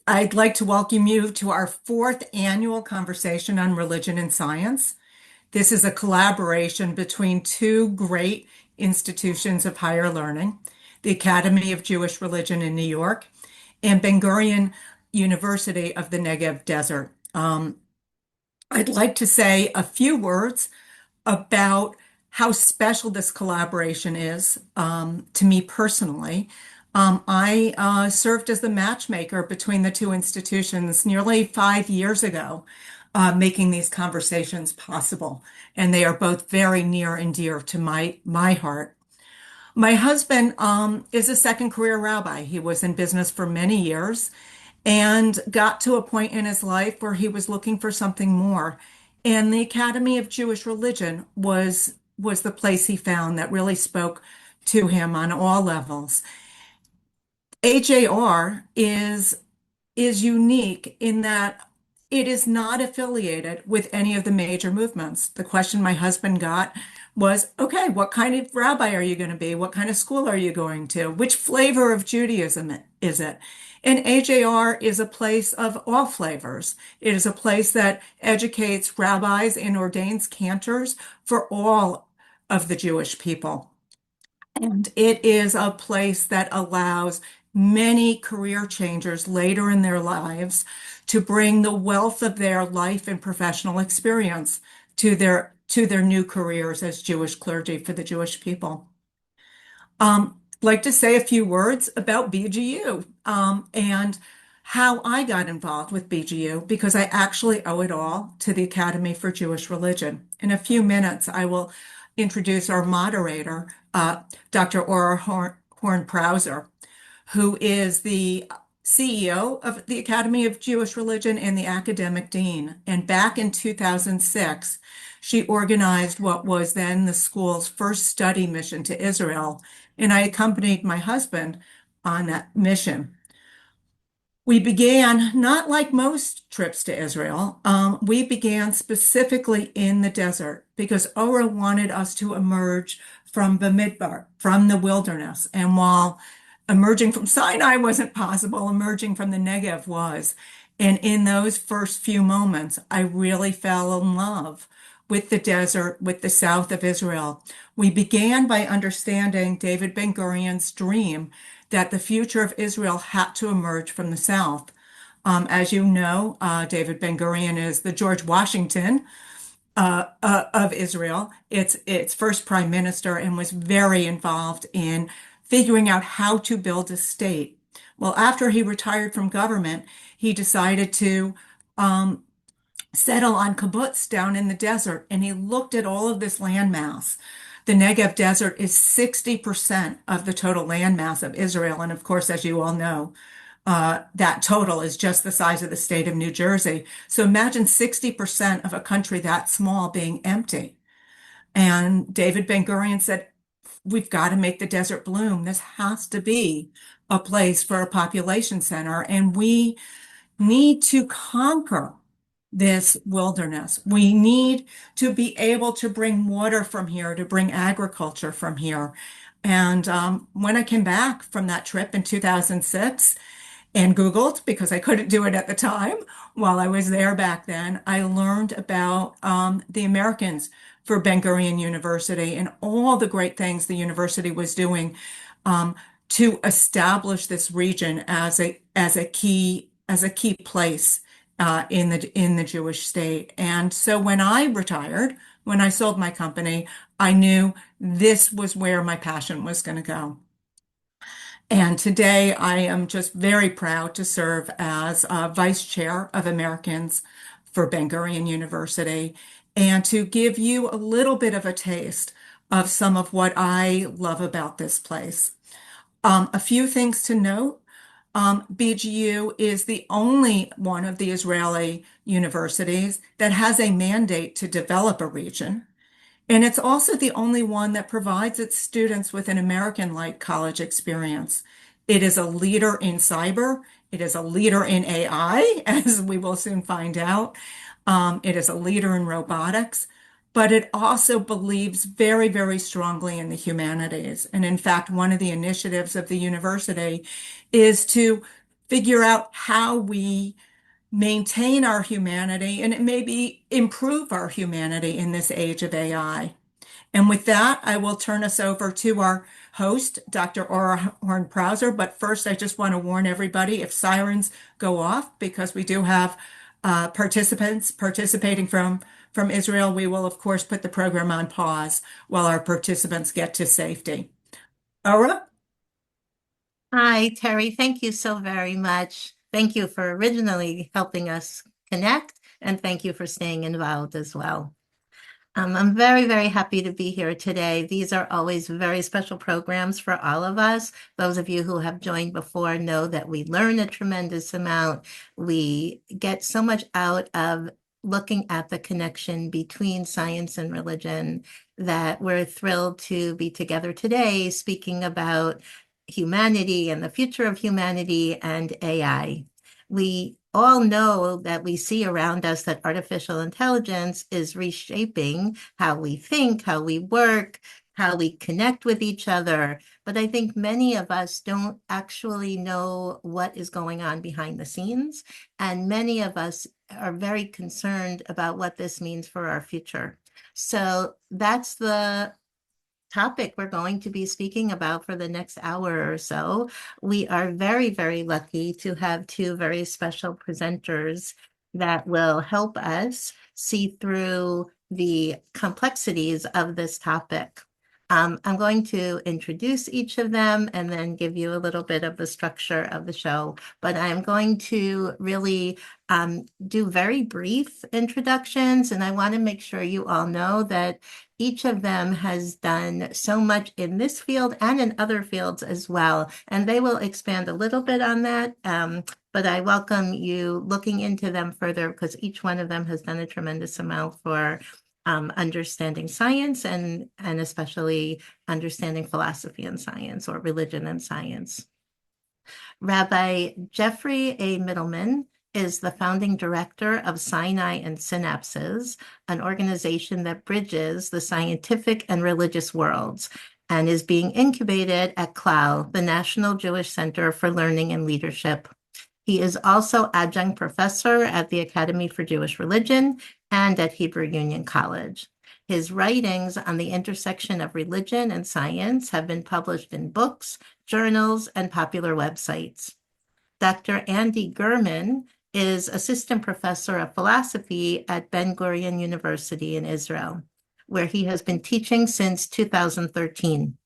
I'd like to welcome you to our fourth annual conversation on religion and science. This is a collaboration between two great institutions of higher learning, the Academy of Jewish Religion in New York and Ben-Gurion University of the Negev Desert. I'd like to say a few words about how special this collaboration is to me personally. I served as the matchmaker between the two institutions nearly 5 years ago, making these conversations possible. And they are both very near and dear to my heart. My husband is a second career rabbi. He was in business for many years and got to a point in his life where he was looking for something more. And the Academy of Jewish Religion was the place he found that really spoke to him on all levels. AJR is unique in that it is not affiliated with any of the major movements. The question my husband got was, okay, what kind of rabbi are you going to be? What kind of school are you going to? Which flavor of Judaism is it? And AJR is a place of all flavors. It is a place that educates rabbis and ordains cantors for all of the Jewish people. And it is a place that allows many career changers later in their lives to bring the wealth of their life and professional experience to their new careers as Jewish clergy for the Jewish people. Like to say a few words about BGU and how I got involved with BGU because I actually owe it all to the Academy for Jewish Religion. In a few minutes, I will introduce our moderator, Dr. Aura Horn-Prauser, who is the CEO of the Academy of Jewish Religion and the academic dean. And back in 2006, she organized what was then the school's first study mission to Israel. And I accompanied my husband on that mission. We began, not like most trips to Israel, we began specifically in the desert because Ora wanted us to emerge from Bamidbar, from the wilderness. And while emerging from Sinai wasn't possible, emerging from the Negev was. And in those first few moments, I really fell in love with the desert, with the south of Israel. We began by understanding David Ben-Gurion's dream that the future of Israel had to emerge from the south. As you know, David Ben-Gurion is the George Washington of Israel, its first prime minister, and was very involved in figuring out how to build a state. Well, after he retired from government, he decided to settle on kibbutz down in the desert, and he looked at all of this land mass. The Negev Desert is 60% of the total land mass of Israel. And of course, as you all know, that total is just the size of the state of New Jersey. So imagine 60% of a country that small being empty. And David Ben-Gurion said, we've got to make the desert bloom. This has to be a place for a population center. And we need to conquer this wilderness. We need to be able to bring water from here, to bring agriculture from here. And when I came back from that trip in 2006 and Googled, because I couldn't do it at the time while I was there back then, I learned about the Americans for Ben-Gurion University and all the great things the university was doing to establish this region as a key place in the Jewish state. And so when I retired, when I sold my company, I knew this was where my passion was going to go. And today I am just very proud to serve as vice chair of Americans for Ben-Gurion University and to give you a little bit of a taste of some of what I love about this place. A few things to note. BGU is the only one of the Israeli universities that has a mandate to develop a region. And it's also the only one that provides its students with an American-like college experience. It is a leader in cyber. It is a leader in AI, as we will soon find out. It is a leader in robotics, but it also believes very, very strongly in the humanities. And in fact, one of the initiatives of the university is to figure out how we maintain our humanity and maybe improve our humanity in this age of AI. And with that, I will turn us over to our host, Dr. Aura Horn-Prauser. But first, I just want to warn everybody if sirens go off, because we do have participants participating from Israel, we will, of course, put the program on pause while our participants get to safety. Aura? Hi, Terry. Thank you so very much. Thank you for originally helping us connect, and thank you for staying involved as well. I'm very, very happy to be here today. These are always very special programs for all of us. Those of you who have joined before know that we learn a tremendous amount. We get so much out of looking at the connection between science and religion that we're thrilled to be together today speaking about humanity and the future of humanity and AI. We all know that we see around us that artificial intelligence is reshaping how we think, how we work, how we connect with each other. But I think many of us don't actually know what is going on behind the scenes. And many of us are very concerned about what this means for our future. So that's the topic we're going to be speaking about for the next hour or so. We are very, very lucky to have two very special presenters that will help us see through the complexities of this topic. I'm going to introduce each of them and then give you a little bit of the structure of the show, but I'm going to really do very brief introductions, and I want to make sure you all know that each of them has done so much in this field and in other fields as well, and they will expand a little bit on that. But I welcome you looking into them further because each one of them has done a tremendous amount for understanding science and especially understanding philosophy and science or religion and science. Rabbi Jeffrey A. Mitelman is the founding director of Sinai and Synapses, an organization that bridges the scientific and religious worlds, and is being incubated at CLAL, the National Jewish Center for Learning and Leadership. He is also adjunct professor at the Academy for Jewish Religion and at Hebrew Union College. His writings on the intersection of religion and science have been published in books, journals, and popular websites. Dr. Andy Gurman is assistant professor of philosophy at Ben-Gurion University in Israel, where he has been teaching since 2013.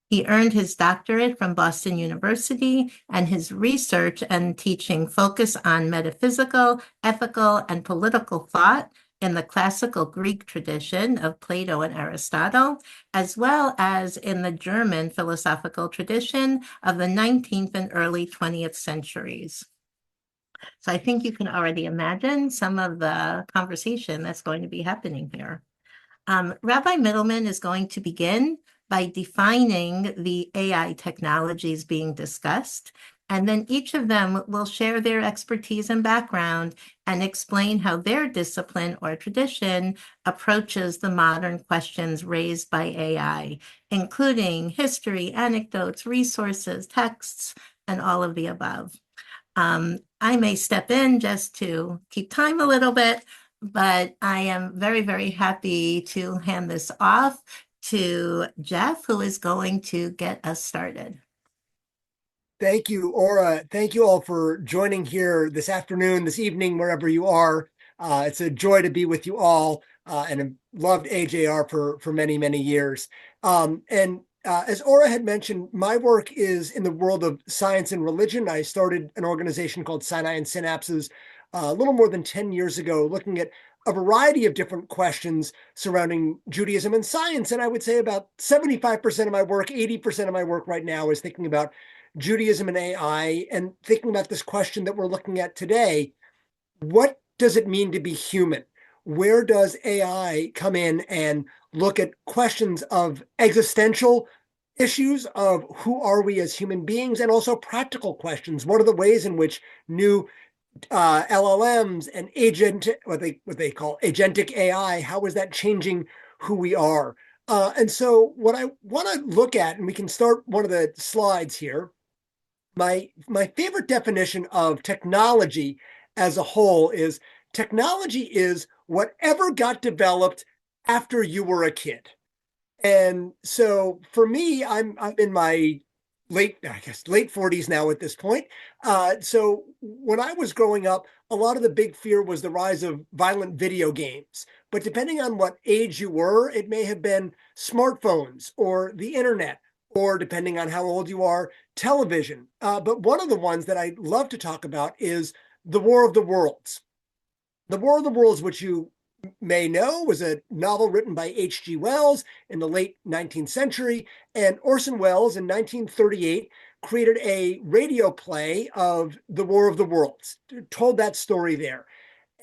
He earned his doctorate from Boston University, and his research and teaching focus on metaphysical, ethical, and political thought in the classical Greek tradition of Plato and Aristotle, as well as in the German philosophical tradition of the 19th and early 20th centuries. So I think you can already imagine some of the conversation that's going to be happening here. Rabbi Mitelman is going to begin by defining the AI technologies being discussed, and then each of them will share their expertise and background and explain how their discipline or tradition approaches the modern questions raised by AI, including history, anecdotes, resources, texts, and all of the above. I may step in just to keep time a little bit, but I am very, very happy to hand this off to Jeff, who is going to get us started. Thank you, Aura. Thank you all for joining here this afternoon, this evening, wherever you are. It's a joy to be with you all, and I've loved AJR for many, many years. As Aura had mentioned, my work is in the world of science and religion. I started an organization called Sinai and Synapses a little more than 10 years ago, looking at a variety of different questions surrounding Judaism and science. And I would say about 75% of my work, 80% of my work right now is thinking about Judaism and AI and thinking about this question that we're looking at today. What does it mean to be human? Where does AI come in and look at questions of existential issues of who are we as human beings, and also practical questions? What are the ways in which new LLMs and what they call agentic AI, how is that changing who we are? And so what I want to look at, and we can start one of the slides here, my favorite definition of technology as a whole is technology is whatever got developed after you were a kid. And so for me, I'm in my late 40s now at this point. So when I was growing up, a lot of the big fear was the rise of violent video games. But depending on what age you were, it may have been smartphones or the internet, or depending on how old you are, television. But one of the ones that I love to talk about is the War of the Worlds. The War of the Worlds, which you may know, was a novel written by H.G. Wells in the late 19th century. And Orson Welles in 1938 created a radio play of the War of the Worlds, told that story there.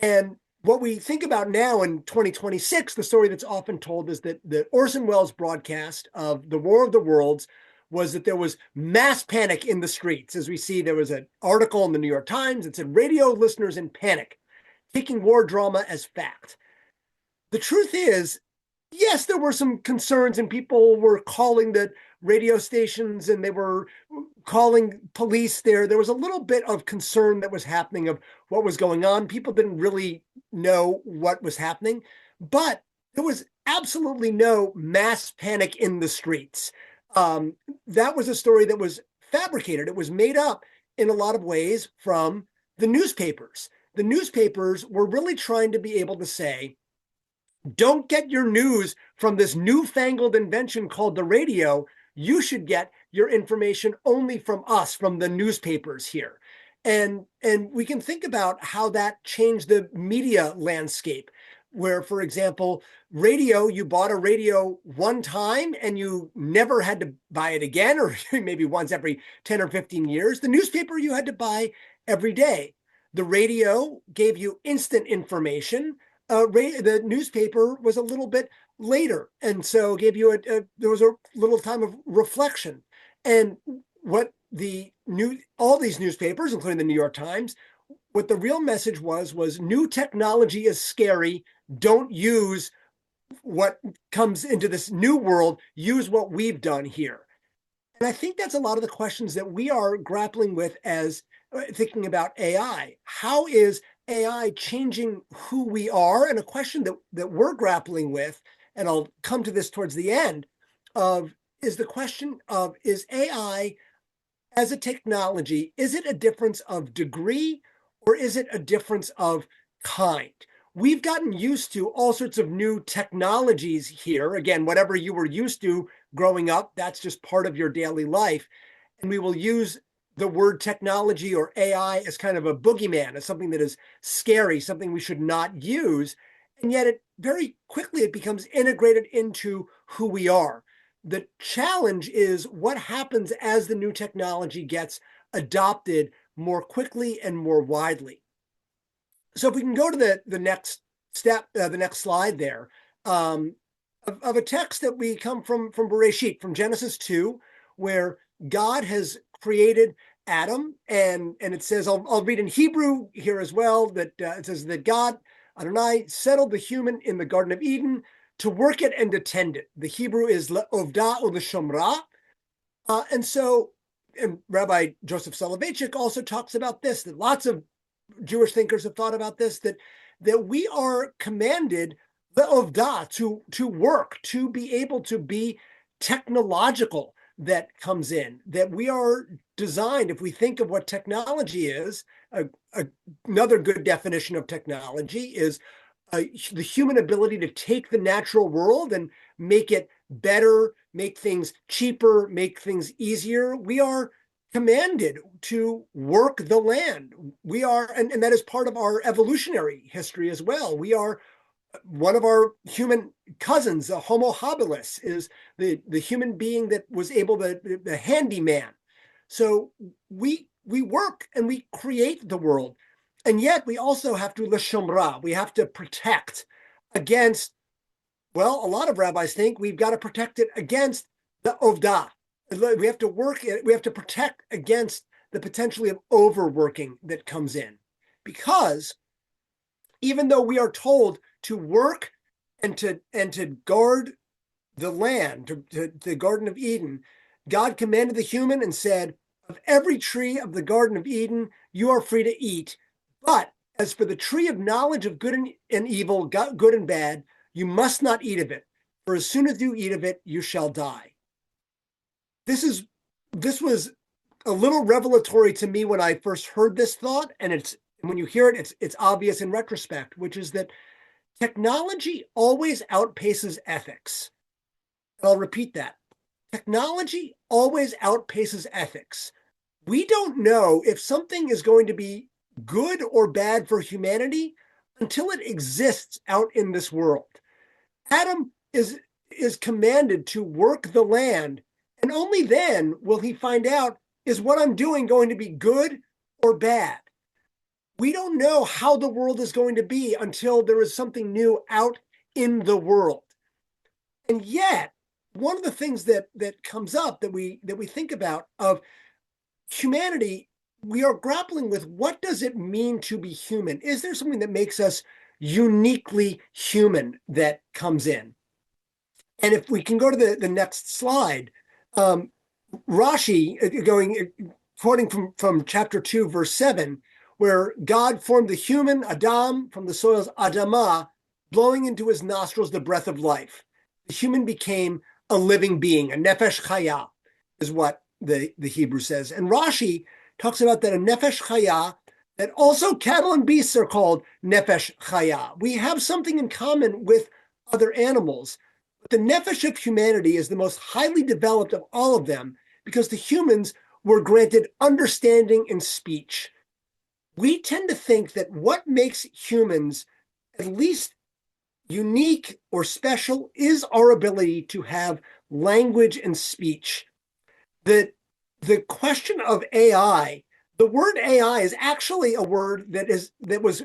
And what we think about now in 2026, the story that's often told is that the Orson Welles broadcast of the War of the Worlds was that there was mass panic in the streets. As we see, there was an article in the New York Times that said radio listeners in panic, taking war drama as fact. The truth is, yes, there were some concerns and people were calling the radio stations and they were calling police there. There was a little bit of concern that was happening of what was going on. People didn't really know what was happening, but there was absolutely no mass panic in the streets. That was a story that was fabricated. It was made up in a lot of ways from the newspapers. The newspapers were really trying to be able to say, don't get your news from this newfangled invention called the radio. You should get your information only from us, from the newspapers here. And we can think about how that changed the media landscape, where, for example, radio, you bought a radio one time and you never had to buy it again, or maybe once every 10 or 15 years. The newspaper you had to buy every day. The radio gave you instant information. The newspaper was a little bit later, and so gave you there was a little time of reflection. And what all these newspapers, including the New York Times, what the real message was new technology is scary. Don't use what comes into this new world. Use what we've done here. And I think that's a lot of the questions that we are grappling with as thinking about AI. How is AI changing who we are? And a question that we're grappling with, and I'll come to this towards the end, is the question of, is AI as a technology, is it a difference of degree or is it a difference of kind? We've gotten used to all sorts of new technologies here. Again, whatever you were used to growing up, that's just part of your daily life. And we will use the word technology or AI as kind of a boogeyman, as something that is scary, something we should not use. And yet it very quickly, it becomes integrated into who we are. The challenge is what happens as the new technology gets adopted more quickly and more widely. So if we can go to the next step, the next slide there, of a text that we come from Bereshit, from Genesis 2, where God has created Adam, and it says, I'll read in Hebrew here as well, that it says that God, Adonai, settled the human in the Garden of Eden to work it and to tend it. The Hebrew is le'ovda or le'shomra. And Rabbi Joseph Soloveitchik also talks about this, that lots of Jewish thinkers have thought about this, that we are commanded le'ovda, to work, to be able to be technological. That comes in, that we are designed, if we think of what technology is, another good definition of technology is the human ability to take the natural world and make it better, make things cheaper, make things easier. We are commanded to work the land. We are, and that is part of our evolutionary history as well. We are, one of our human cousins, a Homo habilis, is the human being that was able to, the handyman. So we work and we create the world. And yet we also have to l'shomra, we have to protect against, well, a lot of rabbis think we've got to protect it against the ovda. We have to we have to protect against the potentially of overworking that comes in. Because even though we are told to work and to guard the land, to the Garden of Eden, God commanded the human and said, Of every tree of the Garden of Eden, you are free to eat. But as for the tree of knowledge of good and evil, good and bad, you must not eat of it. For as soon as you eat of it, you shall die. This was a little revelatory to me when I first heard this thought, and when you hear it, it's obvious in retrospect, which is that technology always outpaces ethics. And I'll repeat that. Technology always outpaces ethics. We don't know if something is going to be good or bad for humanity until it exists out in this world. Adam is commanded to work the land, and only then will he find out, is what I'm doing going to be good or bad? We don't know how the world is going to be until there is something new out in the world. And yet, one of the things that comes up that we think about of humanity, we are grappling with, what does it mean to be human? Is there something that makes us uniquely human that comes in? And if we can go to the next slide, Rashi, quoting from chapter 2, verse 7, where God formed the human, Adam, from the soil's Adamah, blowing into his nostrils the breath of life. The human became a living being, a nefesh chaya, is what the Hebrew says. And Rashi talks about that a nefesh chaya, that also cattle and beasts are called nefesh chaya. We have something in common with other animals. But the nefesh of humanity is the most highly developed of all of them, because the humans were granted understanding and speech. We tend to think that what makes humans at least unique or special is our ability to have language and speech. The question of AI, the word AI is actually a word that was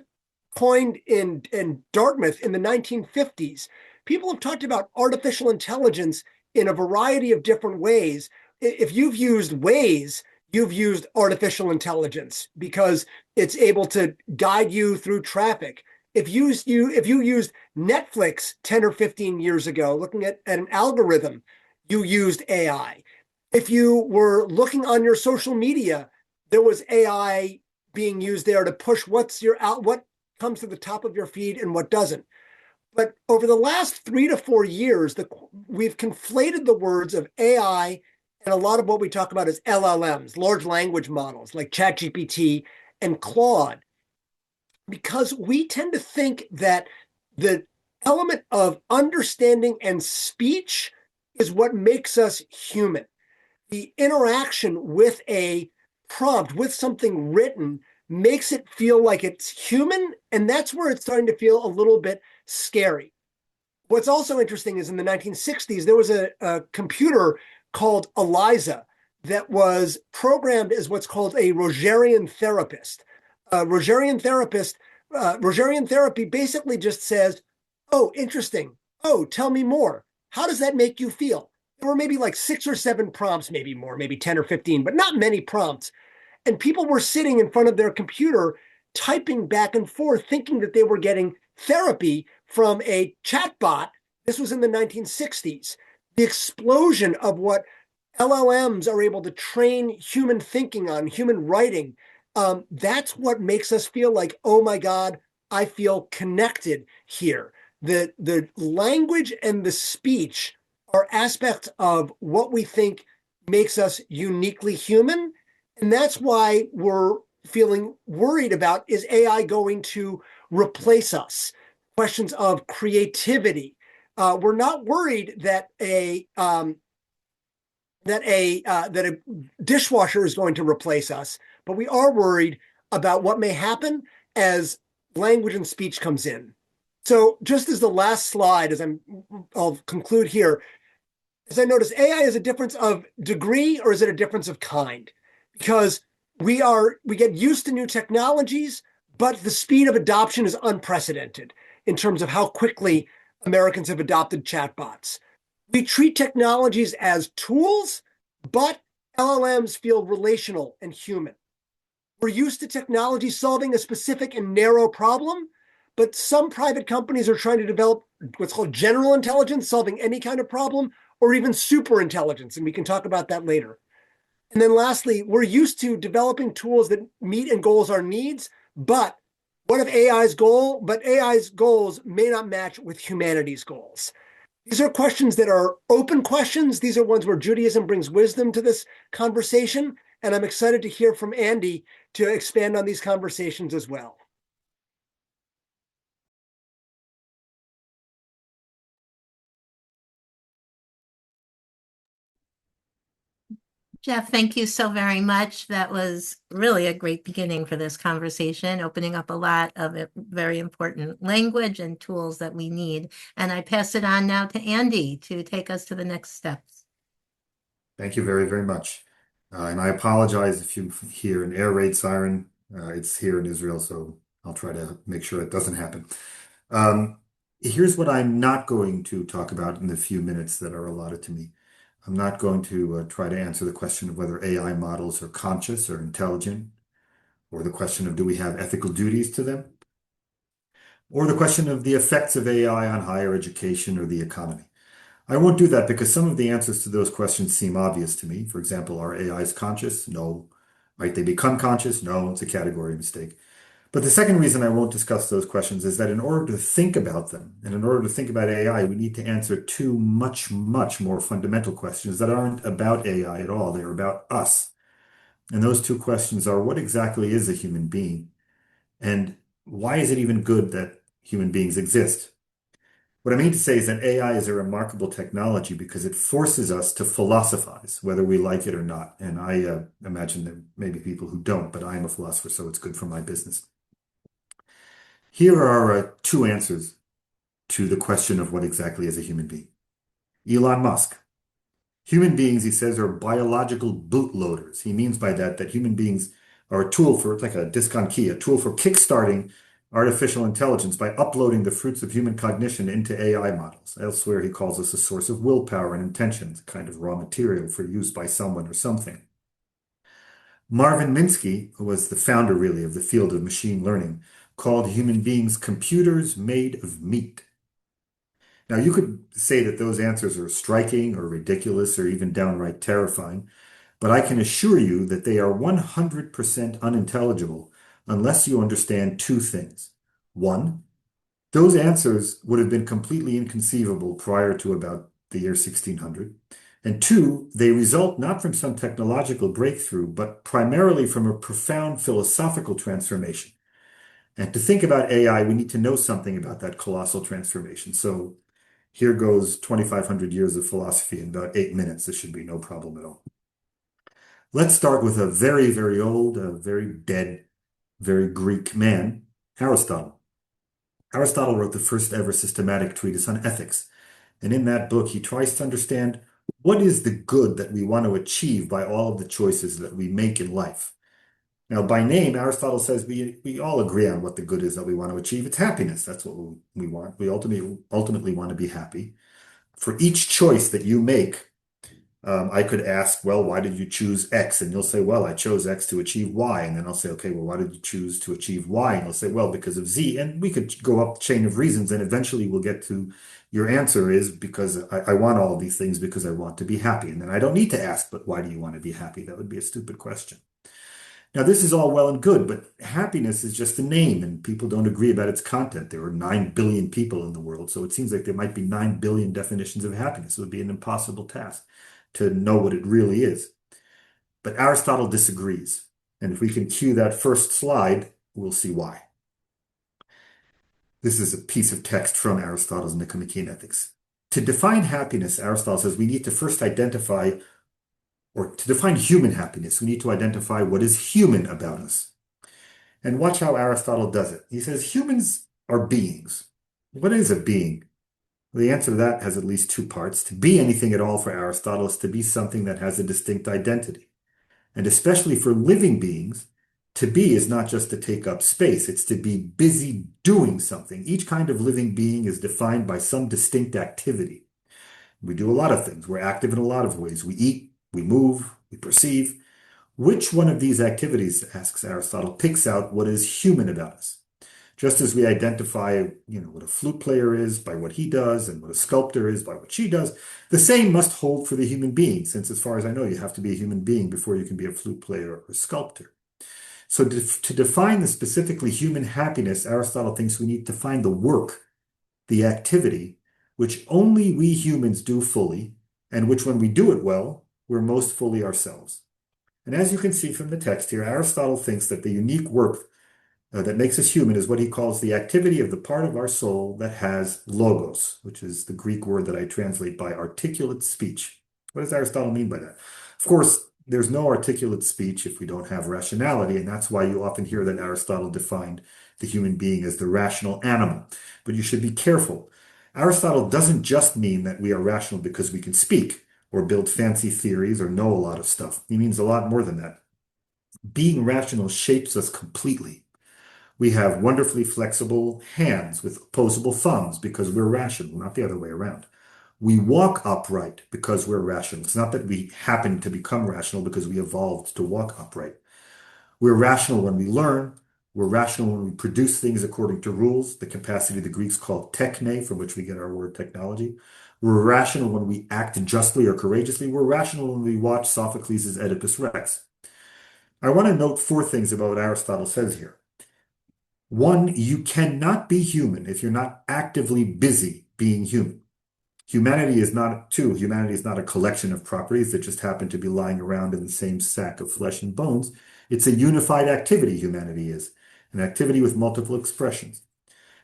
coined in Dartmouth in the 1950s. People have talked about artificial intelligence in a variety of different ways. If you've used Waze, you've used artificial intelligence because it's able to guide you through traffic. If you used Netflix 10 or 15 years ago, looking at an algorithm, you used AI. If you were looking on your social media, there was AI being used there to push what comes to the top of your feed and what doesn't. But over the last 3 to 4 years, we've conflated the words of AI, and a lot of what we talk about is LLMs, large language models like ChatGPT and Claude, because we tend to think that the element of understanding and speech is what makes us human. The interaction with a prompt, with something written, makes it feel like it's human, and that's where it's starting to feel a little bit scary. What's also interesting is in the 1960s, there was a computer called ELIZA that was programmed as what's called a Rogerian therapist. Rogerian therapy basically just says, oh, interesting. Oh, tell me more. How does that make you feel? There were maybe like 6 or 7 prompts, maybe more, maybe 10 or 15, but not many prompts. And people were sitting in front of their computer, typing back and forth, thinking that they were getting therapy from a chatbot. This was in the 1960s. The explosion of what LLMs are able to train human thinking on, human writing, that's what makes us feel like, oh my God, I feel connected here. The language and the speech are aspects of what we think makes us uniquely human. And that's why we're feeling worried about, is AI going to replace us? Questions of creativity. We're not worried that a dishwasher is going to replace us, but we are worried about what may happen as language and speech comes in. So just as the last slide, I'll conclude here, as I notice, AI is a difference of degree, or is it a difference of kind? Because we get used to new technologies, but the speed of adoption is unprecedented in terms of how quickly Americans have adopted chatbots. We treat technologies as tools, but LLMs feel relational and human. We're used to technology solving a specific and narrow problem, but some private companies are trying to develop what's called general intelligence, solving any kind of problem, or even super intelligence, and we can talk about that later. And then lastly, we're used to developing tools that meet and goals our needs, but what if AI's goal, but AI's goals may not match with humanity's goals? These are questions that are open questions. These are ones where Judaism brings wisdom to this conversation. And I'm excited to hear from Andy to expand on these conversations as well. Jeff, thank you so very much. That was really a great beginning for this conversation, opening up a lot of very important language and tools that we need. And I pass it on now to Andy to take us to the next steps. Thank you very, very much. And I apologize if you hear an air raid siren. It's here in Israel, so I'll try to make sure it doesn't happen. Um, Here's what I'm not going to talk about in the few minutes that are allotted to me. I'm not going to try to answer the question of whether AI models are conscious or intelligent, or the question of do we have ethical duties to them, or the question of the effects of AI on higher education or the economy. I won't do that because some of the answers to those questions seem obvious to me. For example, are AIs conscious? No. Might they become conscious? No, it's a category mistake. But the second reason I won't discuss those questions is that in order to think about them, and in order to think about AI, we need to answer two much, much more fundamental questions that aren't about AI at all. They're about us. And those two questions are, what exactly is a human being? And why is it even good that human beings exist? What I mean to say is that AI is a remarkable technology because it forces us to philosophize, whether we like it or not. And I imagine there may be people who don't, but I am a philosopher, so it's good for my business. Here are two answers to the question of what exactly is a human being. Elon Musk. Human beings, he says, are biological bootloaders. He means by that that human beings are a tool for, it's like a disc on key, a tool for kickstarting artificial intelligence by uploading the fruits of human cognition into AI models. Elsewhere, he calls us a source of willpower and intentions, a kind of raw material for use by someone or something. Marvin Minsky, who was the founder really of the field of machine learning, called human beings computers made of meat. Now, you could say that those answers are striking or ridiculous or even downright terrifying, but I can assure you that they are 100% unintelligible unless you understand two things. One, those answers would have been completely inconceivable prior to about the year 1600. And two, they result not from some technological breakthrough, but primarily from a profound philosophical transformation. And to think about AI, we need to know something about that colossal transformation. So here goes 2,500 years of philosophy in about 8 minutes. This should be no problem at all. Let's start with a very, very old, very dead, very Greek man, Aristotle. Aristotle wrote the first ever systematic treatise on ethics. And in that book, he tries to understand what is the good that we want to achieve by all of the choices that we make in life. Now, by name, Aristotle says we all agree on what the good is that we want to achieve. It's happiness. That's what we want. We ultimately want to be happy. For each choice that you make, I could ask, well, why did you choose X? And you'll say, well, I chose X to achieve Y. And then I'll say, okay, well, why did you choose to achieve Y? And you'll say, well, because of Z. And we could go up the chain of reasons, and eventually we'll get to your answer is because I want all of these things because I want to be happy. And then I don't need to ask, but why do you want to be happy? That would be a stupid question. Now, this is all well and good, but happiness is just a name, and people don't agree about its content. There are 9 billion people in the world, so it seems like there might be 9 billion definitions of happiness. It would be an impossible task to know what it really is. But Aristotle disagrees. And if we can cue that first slide, we'll see why. This is a piece of text from Aristotle's Nicomachean Ethics. To define happiness, Aristotle says we need to first identify, or to define human happiness, we need to identify what is human about us. And watch how Aristotle does it. He says humans are beings. What is a being? Well, the answer to that has at least two parts. To be anything at all for Aristotle is to be something that has a distinct identity. And especially for living beings, to be is not just to take up space, it's to be busy doing something. Each kind of living being is defined by some distinct activity. We do a lot of things. We're active in a lot of ways. We eat, we move, we perceive. Which one of these activities, asks Aristotle, picks out what is human about us? Just as we identify, what a flute player is by what he does and what a sculptor is by what she does, the same must hold for the human being, since as far as I know, you have to be a human being before you can be a flute player or a sculptor. So to define the specifically human happiness, Aristotle thinks we need to find the work, the activity, which only we humans do fully, and which when we do it well, we're most fully ourselves. And as you can see from the text here, Aristotle thinks that the unique work that makes us human is what he calls the activity of the part of our soul that has logos, which is the Greek word that I translate by articulate speech. What does Aristotle mean by that? Of course, there's no articulate speech if we don't have rationality, and that's why you often hear that Aristotle defined the human being as the rational animal. But you should be careful. Aristotle doesn't just mean that we are rational because we can speak or build fancy theories or know a lot of stuff. He means a lot more than that. Being rational shapes us completely. We have wonderfully flexible hands with opposable thumbs because we're rational, not the other way around. We walk upright because we're rational. It's not that we happen to become rational because we evolved to walk upright. We're rational when we learn. We're rational when we produce things according to rules, the capacity the Greeks call techne, from which we get our word technology. We're rational when we act justly or courageously. We're rational when we watch Sophocles' Oedipus Rex. I want to note 4 things about what Aristotle says here. 1, you cannot be human if you're not actively busy being human. Humanity is not a collection of properties that just happen to be lying around in the same sack of flesh and bones. It's a unified activity, humanity is, an activity with multiple expressions.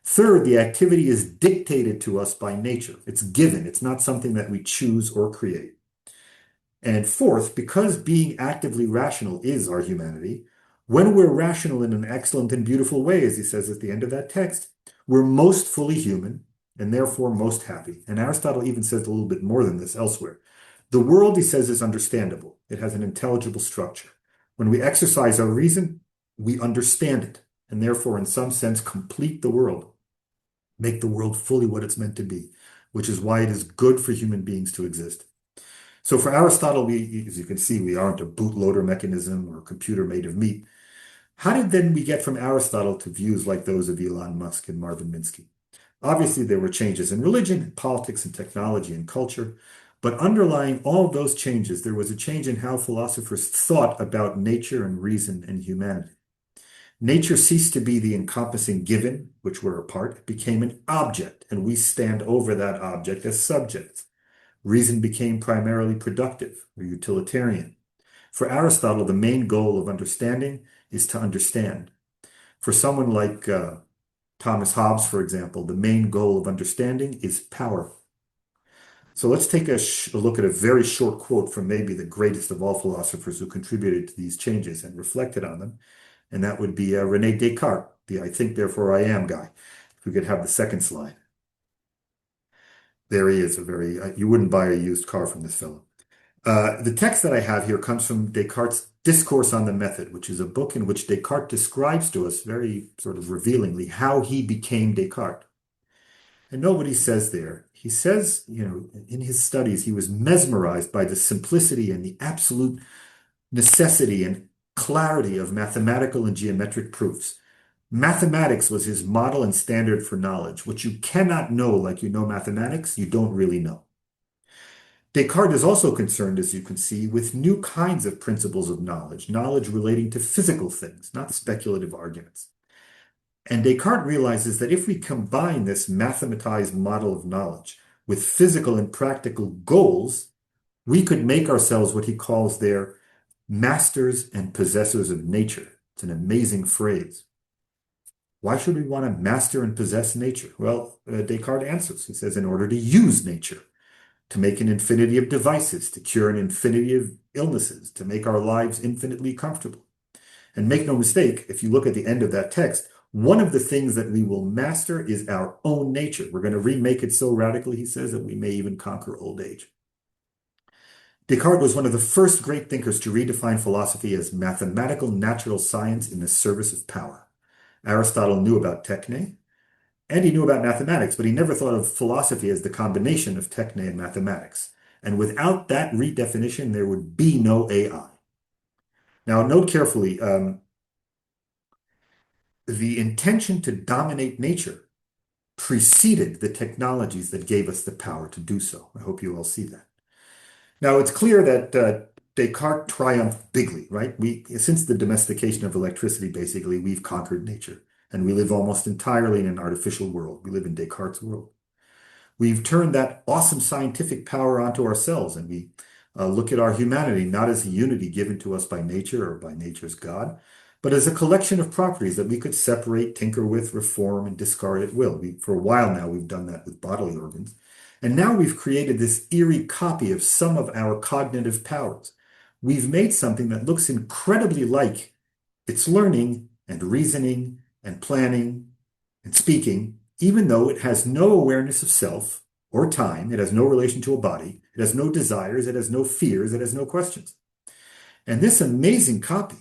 Third, the activity is dictated to us by nature. It's given. It's not something that we choose or create. And fourth, because being actively rational is our humanity, when we're rational in an excellent and beautiful way, as he says at the end of that text, we're most fully human and therefore most happy. And Aristotle even says a little bit more than this elsewhere. The world, he says, is understandable. It has an intelligible structure. When we exercise our reason, we understand it, and therefore, in some sense, complete the world, make the world fully what it's meant to be, which is why it is good for human beings to exist. So for Aristotle, as you can see, we aren't a bootloader mechanism or a computer made of meat. How did then we get from Aristotle to views like those of Elon Musk and Marvin Minsky? Obviously, there were changes in religion, and politics, and technology, and culture. But underlying all those changes, there was a change in how philosophers thought about nature and reason and humanity. Nature ceased to be the encompassing given, which we're a part. It became an object, and we stand over that object as subjects. Reason became primarily productive or utilitarian. For Aristotle, the main goal of understanding is to understand. For someone like Thomas Hobbes, for example, the main goal of understanding is power. So let's take a look at a very short quote from maybe the greatest of all philosophers who contributed to these changes and reflected on them. And that would be René Descartes, the I think, therefore I am guy. If we could have the second slide. There he is, you wouldn't buy a used car from this fellow. The text that I have here comes from Descartes' Discourse on the Method, which is a book in which Descartes describes to us very sort of revealingly how he became Descartes. And know what he says there. He says, in his studies, he was mesmerized by the simplicity and the absolute necessity and clarity of mathematical and geometric proofs. Mathematics was his model and standard for knowledge. What you cannot know like you know mathematics, you don't really know. Descartes is also concerned, as you can see, with new kinds of principles of knowledge relating to physical things, not speculative arguments. And Descartes realizes that if we combine this mathematized model of knowledge with physical and practical goals, we could make ourselves what he calls their masters and possessors of nature. It's an amazing phrase. Why should we want to master and possess nature? Well, Descartes answers. He says, in order to use nature, to make an infinity of devices, to cure an infinity of illnesses, to make our lives infinitely comfortable. And make no mistake, if you look at the end of that text, one of the things that we will master is our own nature. We're going to remake it so radically, he says, that we may even conquer old age. Descartes was one of the first great thinkers to redefine philosophy as mathematical natural science in the service of power. Aristotle knew about techne, and he knew about mathematics, but he never thought of philosophy as the combination of techne and mathematics. And without that redefinition, there would be no AI. Now, note carefully, the intention to dominate nature preceded the technologies that gave us the power to do so. I hope you all see that. Now, it's clear that Descartes triumphed bigly, right? Since the domestication of electricity, basically, we've conquered nature, and we live almost entirely in an artificial world. We live in Descartes' world. We've turned that awesome scientific power onto ourselves, and we look at our humanity not as a unity given to us by nature or by nature's God, but as a collection of properties that we could separate, tinker with, reform, and discard at will. For a while now, we've done that with bodily organs. And now we've created this eerie copy of some of our cognitive powers. We've made something that looks incredibly like it's learning and reasoning and planning and speaking, even though it has no awareness of self or time. It has no relation to a body. It has no desires. It has no fears. It has no questions. And this amazing copy,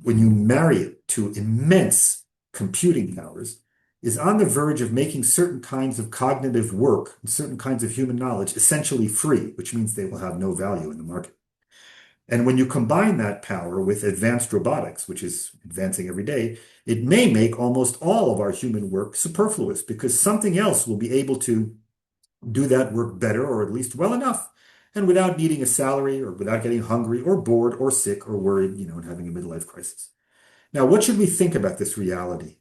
when you marry it to immense computing powers, is on the verge of making certain kinds of cognitive work and certain kinds of human knowledge essentially free, which means they will have no value in the market. And when you combine that power with advanced robotics, which is advancing every day, it may make almost all of our human work superfluous because something else will be able to do that work better or at least well enough and without needing a salary or without getting hungry or bored or sick or worried, and having a midlife crisis. Now, what should we think about this reality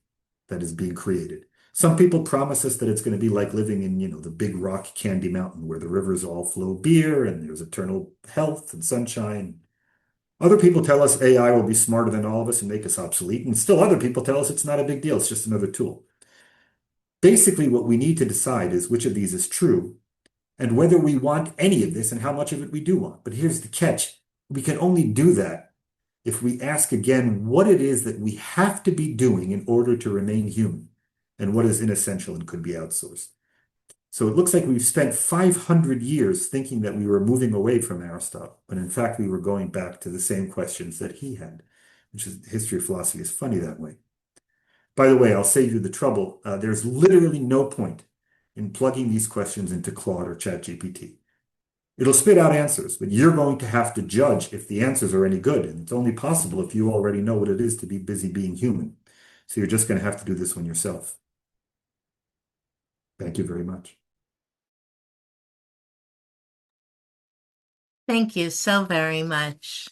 that is being created? Some people promise us that it's going to be like living in, the big rock candy mountain where the rivers all flow beer and there's eternal health and sunshine. Other people tell us AI will be smarter than all of us and make us obsolete. And still other people tell us it's not a big deal. It's just another tool. Basically, what we need to decide is which of these is true and whether we want any of this and how much of it we do want. But here's the catch. We can only do that if we ask again what it is that we have to be doing in order to remain human and what is inessential and could be outsourced. So it looks like we've spent 500 years thinking that we were moving away from Aristotle, but in fact we were going back to the same questions that he had, which is history of philosophy is funny that way. By the way, I'll save you the trouble. There's literally no point in plugging these questions into Claude or ChatGPT. It'll spit out answers, but you're going to have to judge if the answers are any good, and it's only possible if you already know what it is to be busy being human. So you're just going to have to do this one yourself. Thank you very much. Thank you so very much.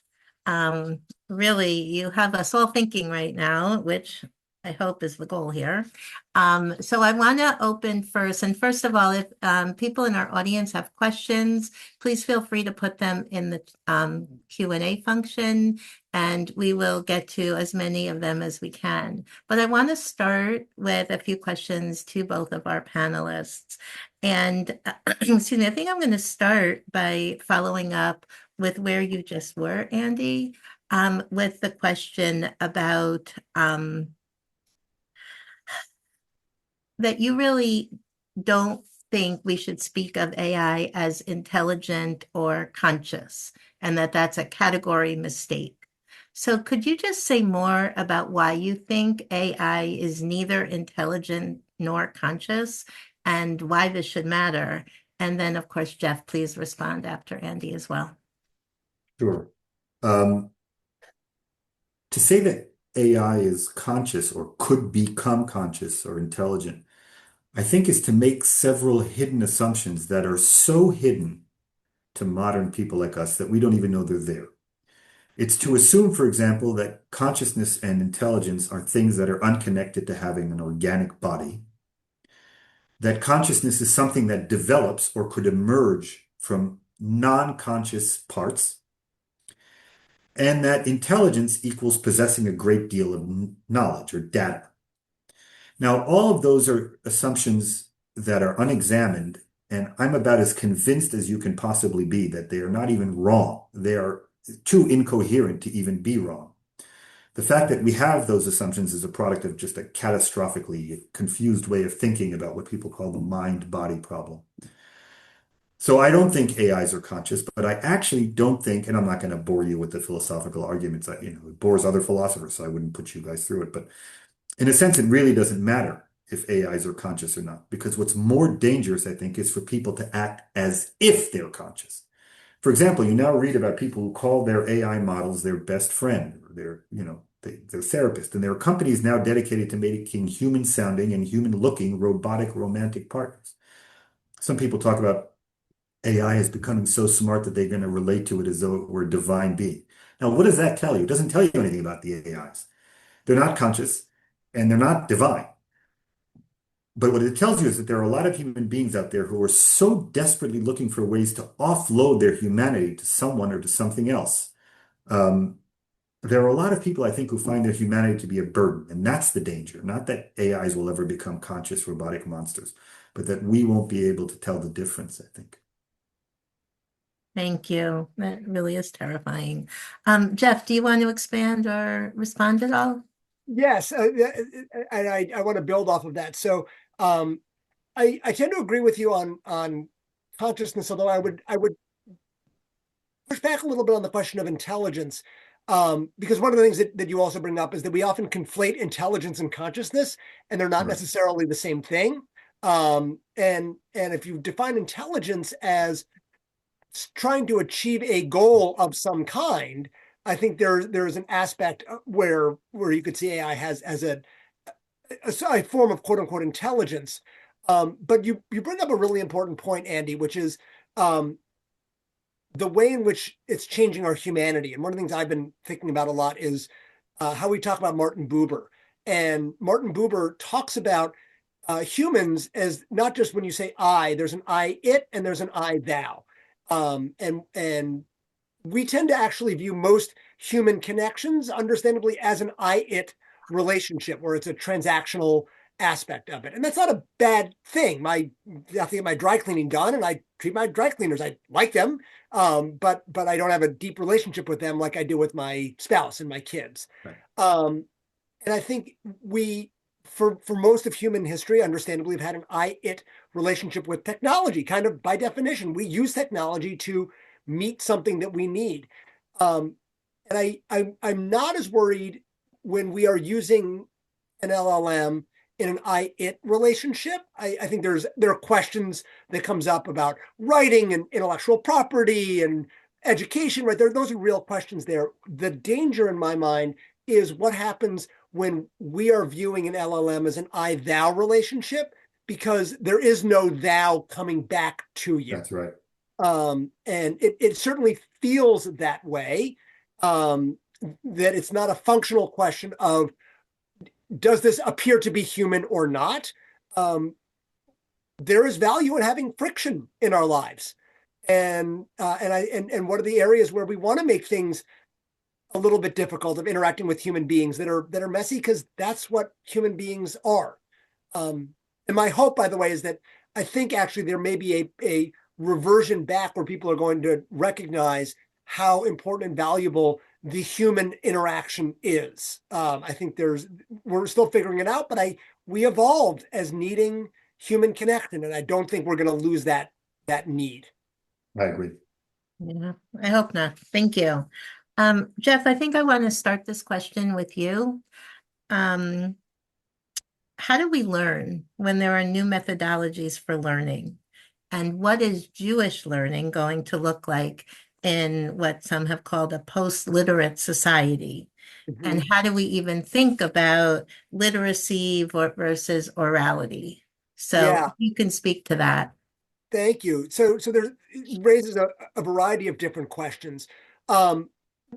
Really, you have us all thinking right now, which I hope is the goal here. So I want to open first. And first of all, if people in our audience have questions, please feel free to put them in the Q&A function, and we will get to as many of them as we can. But I want to start with a few questions to both of our panelists. And excuse me, I think I'm going to start by following up with where you just were, Andy, with the question about that you really don't think we should speak of AI as intelligent or conscious, and that that's a category mistake. So could you just say more about why you think AI is neither intelligent nor conscious and why this should matter? And then, of course, Jeff, please respond after Andy as well. Sure. To say that AI is conscious or could become conscious or intelligent, I think is to make several hidden assumptions that are so hidden to modern people like us that we don't even know they're there. It's to assume, for example, that consciousness and intelligence are things that are unconnected to having an organic body, that consciousness is something that develops or could emerge from non-conscious parts, and that intelligence equals possessing a great deal of knowledge or data. Now, all of those are assumptions that are unexamined, and I'm about as convinced as you can possibly be that they are not even wrong. They are too incoherent to even be wrong. The fact that we have those assumptions is a product of just a catastrophically confused way of thinking about what people call the mind-body problem. So I don't think AIs are conscious, but I actually don't think, and I'm not going to bore you with the philosophical arguments, it bores other philosophers, so I wouldn't put you guys through it, but in a sense, it really doesn't matter if AIs are conscious or not, because what's more dangerous, I think, is for people to act as if they're conscious. For example, you now read about people who call their AI models their best friend, or their, they're therapists, and there are companies now dedicated to making human-sounding and human-looking robotic romantic partners. Some people talk about AI is becoming so smart that they're going to relate to it as though it were a divine being. Now, what does that tell you? It doesn't tell you anything about the AIs. They're not conscious and they're not divine. But what it tells you is that there are a lot of human beings out there who are so desperately looking for ways to offload their humanity to someone or to something else. Um, there are a lot of people, I think, who find their humanity to be a burden, and that's the danger. Not that AIs will ever become conscious robotic monsters, but that we won't be able to tell the difference, I think. Thank you. That really is terrifying. Jeff, do you want to expand or respond at all? Yes, and I want to build off of that. So I tend to agree with you on consciousness, although I would push back a little bit on the question of intelligence. Because one of the things that you also bring up is that we often conflate intelligence and consciousness, and they're not Right. necessarily the same thing. And if you define intelligence as trying to achieve a goal of some kind, I think there's an aspect where you could see AI has as a form of quote unquote intelligence. But you bring up a really important point, Andy, which is the way in which it's changing our humanity. And one of the things I've been thinking about a lot is how we talk about Martin Buber. And Martin Buber talks about humans as not just when you say I, there's an I it and there's an I thou. And we tend to actually view most human connections, understandably, as an I it relationship, where it's a transactional aspect of it. And that's not a bad thing. I have to get my dry cleaning done, and I treat my dry cleaners. I like them, but I don't have a deep relationship with them like I do with my spouse and my kids. Right. And I think for most of human history, understandably, have had an I-it relationship with technology. Kind of by definition, we use technology to meet something that we need. And I'm not as worried when we are using an LLM in an I-it relationship. I think there are questions that comes up about writing and intellectual property and education, right? Those are real questions there. The danger in my mind is what happens when we are viewing an LLM as an I-thou relationship, because there is no thou coming back to you. That's right. And it certainly feels that way, that it's not a functional question of, does this appear to be human or not? There is value in having friction in our lives. And what are the areas where we want to make things a little bit difficult of interacting with human beings that are messy, because that's what human beings are. And my hope, by the way, is that I think actually there may be a reversion back where people are going to recognize how important and valuable the human interaction is. I think we're still figuring it out, but we evolved as needing human connection, and I don't think we're going to lose that need. I agree. Yeah, I hope not. Thank you. Jeff, I think I want to start this question with you. How do we learn when there are new methodologies for learning? And what is Jewish learning going to look like in what some have called a post-literate society? Mm-hmm. And how do we even think about literacy versus orality? So you can speak to that. Thank you. So it raises a variety of different questions.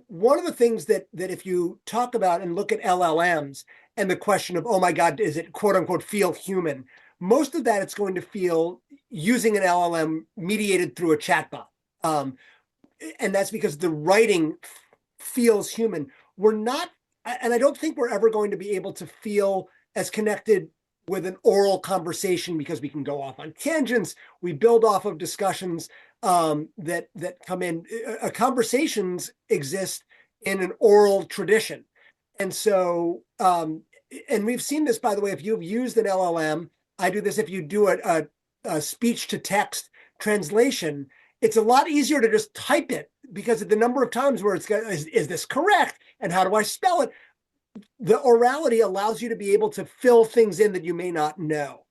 One of the things that if you talk about and look at LLMs and the question of, oh my God, is it quote unquote feel human? Most of that it's going to feel using an LLM mediated through a chatbot. And that's because the writing feels human. We're not, and I don't think we're ever going to be able to feel as connected with an oral conversation, because we can go off on tangents. We build off of discussions that come in. Conversations exist in an oral tradition. And so, and we've seen this, by the way, if you've used an LLM, I do this, if you do a speech to text translation, it's a lot easier to just type it, because of the number of times where is this correct? And how do I spell it? The orality allows you to be able to fill things in that you may not know.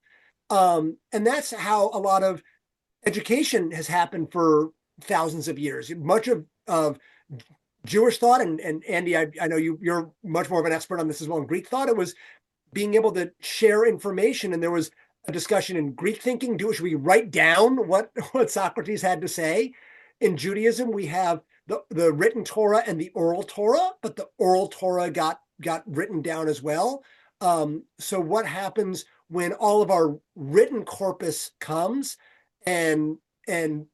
And that's how a lot of education has happened for thousands of years. Much of Jewish thought, and Andy, I know you're much more of an expert on this as well. In Greek thought, it was being able to share information, and there was a discussion in Greek thinking. Should we write down what Socrates had to say? In Judaism, we have the written Torah and the oral Torah, but the oral Torah got written down as well. So what happens when all of our written corpus comes, and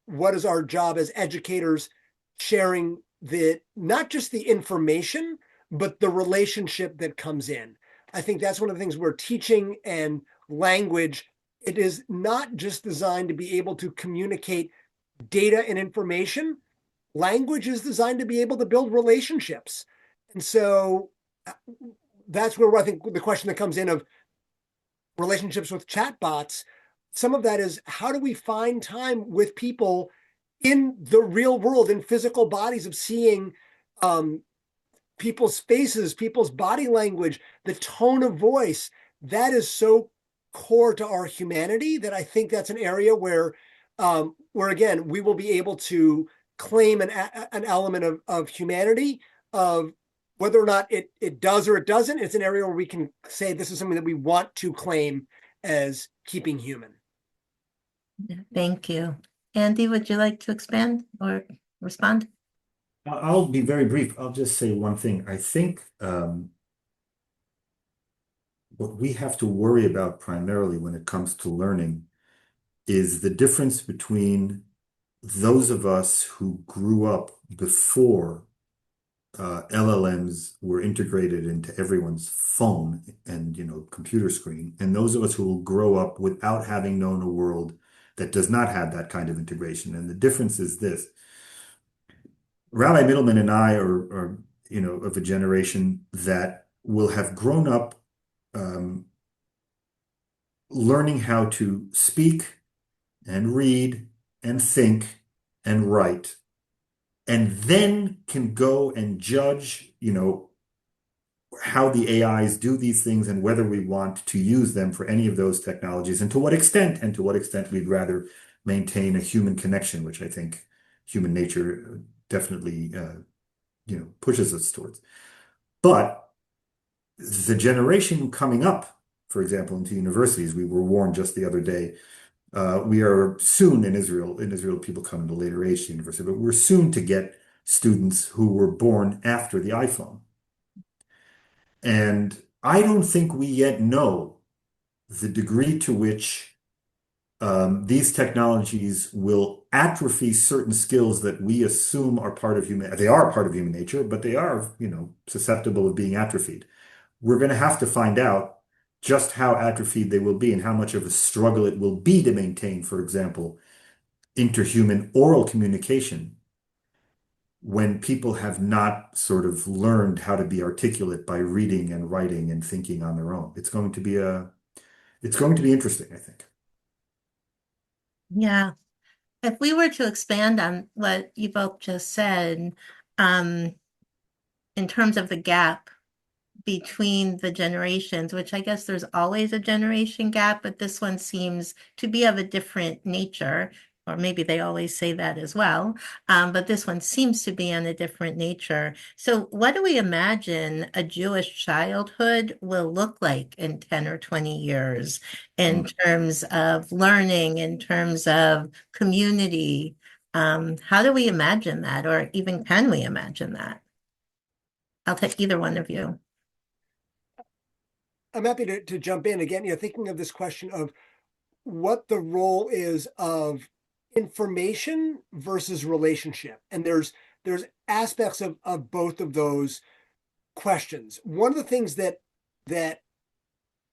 what is our job as educators sharing not just the information, but the relationship that comes in? I think that's one of the things we're teaching, and language. It is not just designed to be able to communicate data and information. Language is designed to be able to build relationships. And so that's where I think the question that comes in of relationships with chatbots, some of that is, how do we find time with people in the real world, in physical bodies, of seeing people's faces, people's body language, the tone of voice? That is so core to our humanity that I think that's an area where again, we will be able to claim an element of humanity, of whether or not it does or it doesn't. It's an area where we can say this is something that we want to claim as keeping human. Thank you. Andy, would you like to expand or respond? I'll be very brief. I'll just say one thing. I think what we have to worry about primarily when it comes to learning is the difference between those of us who grew up before LLMs were integrated into everyone's phone and computer screen, and those of us who will grow up without having known a world that does not have that kind of integration. And the difference is this: Rabbi Mitelman and I are of a generation that will have grown up learning how to speak and read and think and write, and then can go and judge, how the AIs do these things and whether we want to use them for any of those technologies, and to what extent we'd rather maintain a human connection, which I think human nature definitely, pushes us towards. But the generation coming up, for example, into universities, we were warned just the other day, we are soon in Israel, people come into later age to university, but we're soon to get students who were born after the iPhone. And I don't think we yet know the degree to which these technologies will atrophy certain skills that we assume are part of human. They are part of human nature, but they are, susceptible of being atrophied. We're going to have to find out just how atrophied they will be and how much of a struggle it will be to maintain, for example, interhuman oral communication when people have not sort of learned how to be articulate by reading and writing and thinking on their own. It's going to be interesting, I think. Yeah. If we were to expand on what you both just said, in terms of the gap between the generations, which I guess there's always a generation gap, but this one seems to be of a different nature, or maybe they always say that as well. But this one seems to be on a different nature. So what do we imagine a Jewish childhood will look like in 10 or 20 years in terms of learning, in terms of community? How do we imagine that, or even can we imagine that? I'll take either one of you. I'm happy to jump in again. Thinking of this question of what the role is of information versus relationship, and there's aspects of both of those questions. One of the things that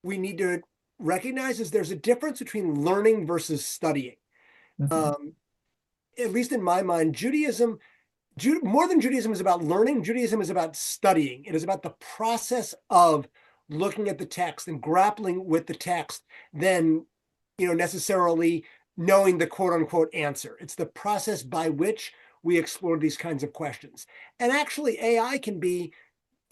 we need to recognize is there's a difference between learning versus studying. Mm-hmm. At least in my mind, more than Judaism is about learning, Judaism is about studying. It is about the process of looking at the text and grappling with the text than, necessarily knowing the quote unquote answer. It's the process by which we explore these kinds of questions. And actually, AI can be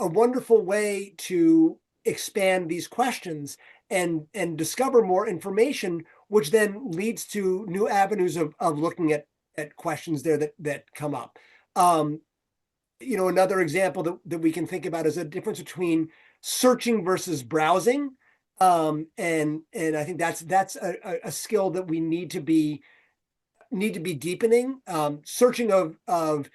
a wonderful way to expand these questions and discover more information, which then leads to new avenues of looking at questions there that come up. another example that we can think about is a difference between searching versus browsing. And I think that's a skill that we need to be deepening. Searching of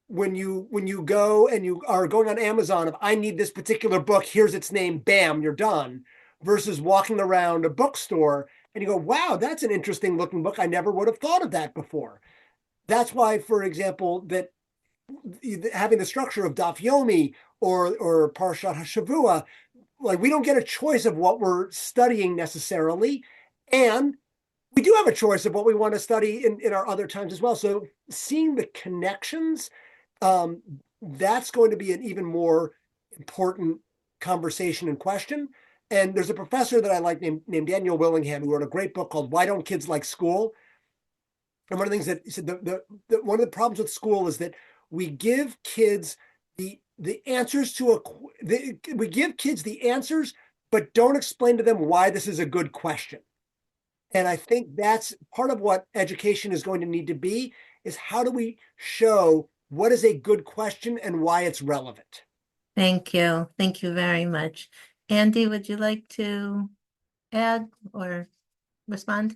when you go and you are going on Amazon, if I need this particular book, here's its name, bam, you're done. Versus walking around a bookstore and you go, wow, that's an interesting looking book. I never would have thought of that before. That's why, for example, that having the structure of Daf Yomi or Parshat HaShavua, like we don't get a choice of what we're studying necessarily, and we do have a choice of what we want to study in our other times as well. So seeing the connections, that's going to be an even more important conversation and question. And there's a professor that I like named Daniel Willingham who wrote a great book called Why Don't Kids Like School? And one of the things that he said, one of the problems with school is that we give kids the answers we give kids the answers, but don't explain to them why this is a good question. And I think that's part of what education is going to need to be, is how do we show what is a good question and why it's relevant? Thank you. Thank you very much. Andy, would you like to add or respond?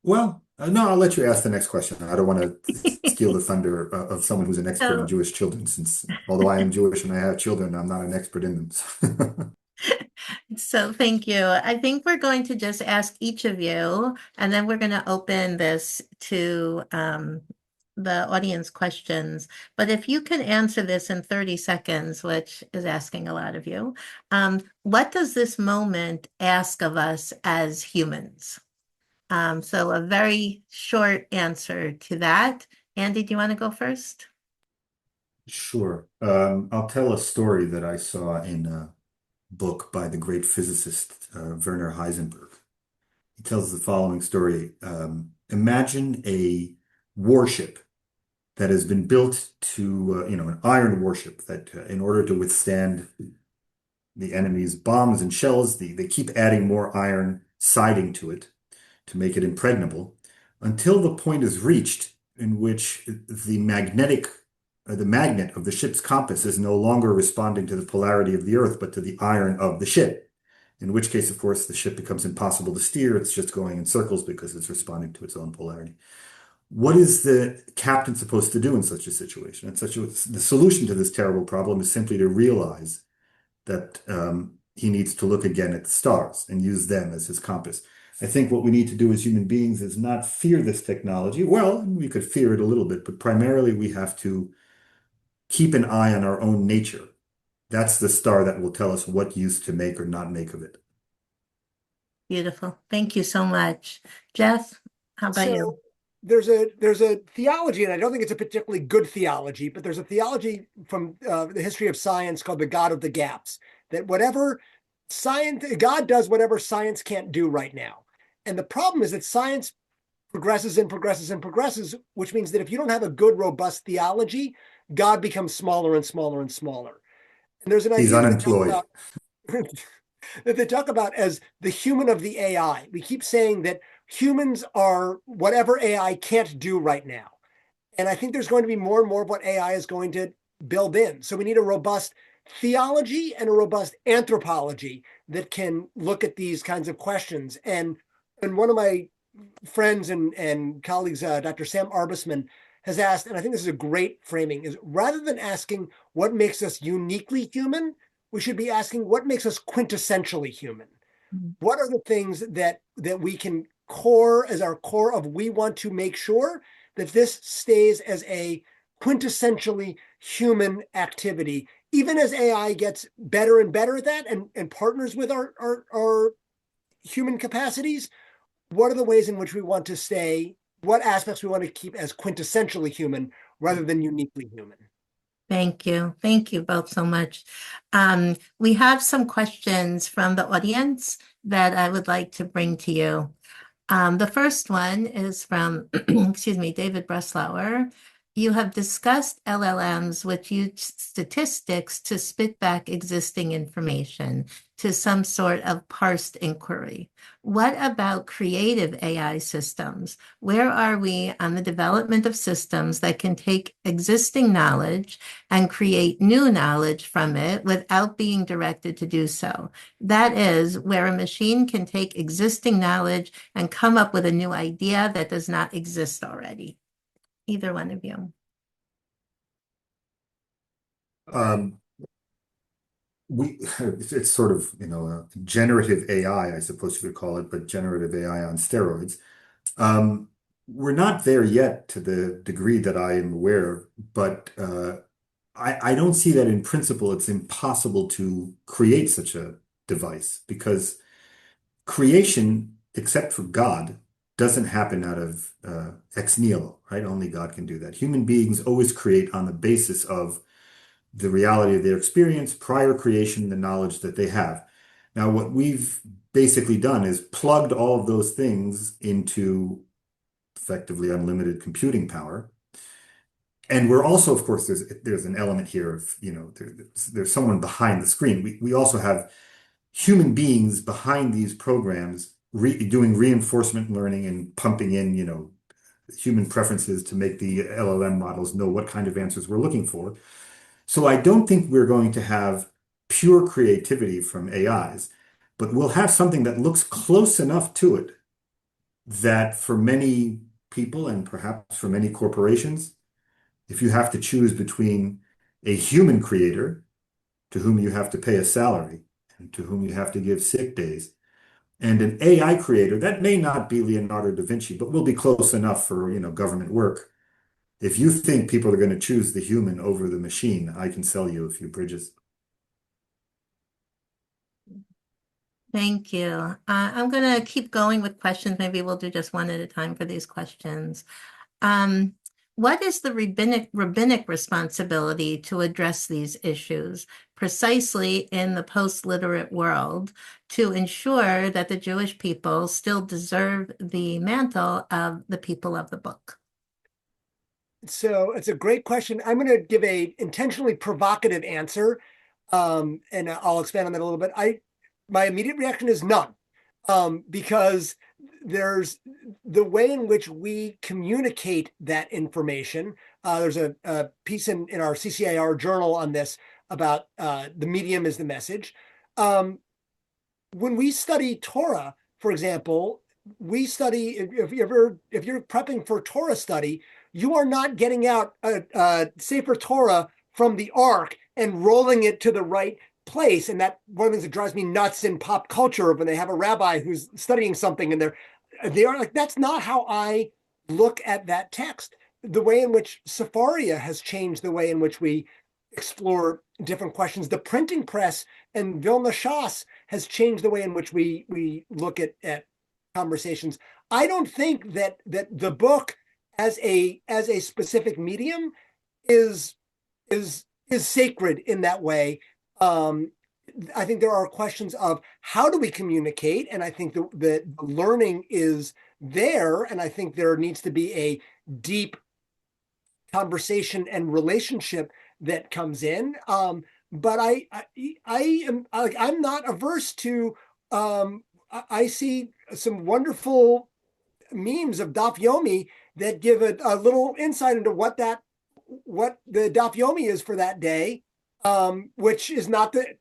Well, no, I'll let you ask the next question. I don't want to steal the thunder of someone who's an expert in So, Jewish children, since although I am Jewish and I have children, I'm not an expert in them. so thank you. I think we're going to just ask each of you, and then we're going to open this to the audience questions. But if you can answer this in 30 seconds, which is asking a lot of you, what does this moment ask of us as humans? So a very short answer to that. Andy, do you want to go first? Sure. I'll tell a story that I saw in a book by the great physicist Werner Heisenberg. He tells the following story. Imagine a warship that has been built to, an iron warship that, in order to withstand the enemy's bombs and shells, they keep adding more iron siding to it to make it impregnable until the point is reached in which the magnet of the ship's compass is no longer responding to the polarity of the Earth, but to the iron of the ship. In which case, of course, the ship becomes impossible to steer. It's just going in circles because it's responding to its own polarity. What is the captain supposed to do in such a situation? The solution to this terrible problem is simply to realize that he needs to look again at the stars and use them as his compass. I think what we need to do as human beings is not fear this technology. Well, we could fear it a little bit, but primarily we have to keep an eye on our own nature. That's the star that will tell us what use to make or not make of it. Beautiful. Thank you so much. Jeff, how about So you? there's a theology, and I don't think it's a particularly good theology, but there's a theology from the history of science called the God of the gaps, that whatever God does whatever science can't do right now. And the problem is that science progresses and progresses and progresses, which means that if you don't have a good, robust theology, God becomes smaller and smaller and smaller. And there's an He's idea unemployed. that they talk about as the human of the AI. We keep saying that humans are whatever AI can't do right now. And I think there's going to be more and more of what AI is going to build in. So we need a robust theology and a robust anthropology that can look at these kinds of questions. And one of my friends and colleagues, Dr. Sam Arbusman, has asked, and I think this is a great framing, is rather than asking what makes us uniquely human, we should be asking what makes us quintessentially human. What are the things that we can core as our core of, we want to make sure that this stays as a quintessentially human activity, even as AI gets better and better at that and partners with our human capacities. What are the ways in which we want to stay, what aspects we want to keep as quintessentially human rather than uniquely human? Thank you. Thank you both so much. We have some questions from the audience that I would like to bring to you. The first one is from, excuse me, David Breslauer. You have discussed LLMs which use statistics to spit back existing information to some sort of parsed inquiry. What about creative AI systems? Where are we on the development of systems that can take existing knowledge and create new knowledge from it without being directed to do so? That is, where a machine can take existing knowledge and come up with a new idea that does not exist already. Either one of you. Um, it's sort of, generative AI, I suppose you could call it, but generative AI on steroids. Um, we're not there yet to the degree that I am aware, but I don't see that in principle it's impossible to create such a device because creation, except for God, doesn't happen out of ex nihilo, right? Only God can do that. Human beings always create on the basis of the reality of their experience, prior creation, the knowledge that they have. Now, what we've basically done is plugged all of those things into effectively unlimited computing power. And we're also, of course, there's an element here of, there's someone behind the screen. We also have human beings behind these programs doing reinforcement learning and pumping in, human preferences to make the LLM models know what kind of answers we're looking for. So I don't think we're going to have pure creativity from AIs, but we'll have something that looks close enough to it that for many people and perhaps for many corporations, if you have to choose between a human creator to whom you have to pay a salary and to whom you have to give sick days, and an AI creator, that may not be Leonardo da Vinci, but will be close enough for, government work. If you think people are going to choose the human over the machine, I can sell you a few bridges. Thank you. I'm going to keep going with questions. Maybe we'll do just one at a time for these questions. What is the rabbinic responsibility to address these issues precisely in the post-literate world to ensure that the Jewish people still deserve the mantle of the people of the book? So it's a great question. I'm going to give a intentionally provocative answer, and I'll expand on that a little bit. My immediate reaction is none, because there's the way in which we communicate that information. There's a piece in our CCIR journal on this about the medium is the message. When we study Torah, for example, we study if you're prepping for Torah study, you are not getting out a Sefer Torah from the Ark and rolling it to the right place. And that one of the things that drives me nuts in pop culture when they have a rabbi who's studying something and they are like, that's not how I look at that text. The way in which Sepharia has changed the way in which we explore different questions. The printing press and Vilna Shas has changed the way in which we look at conversations. I don't think that the book as a specific medium is sacred in that way. I think there are questions of how do we communicate, and I think the learning is there, and I think there needs to be a deep conversation and relationship that comes in. But I'm not averse to. I see some wonderful memes of Daf Yomi that give a little insight into what the Daf Yomi is for that day, which is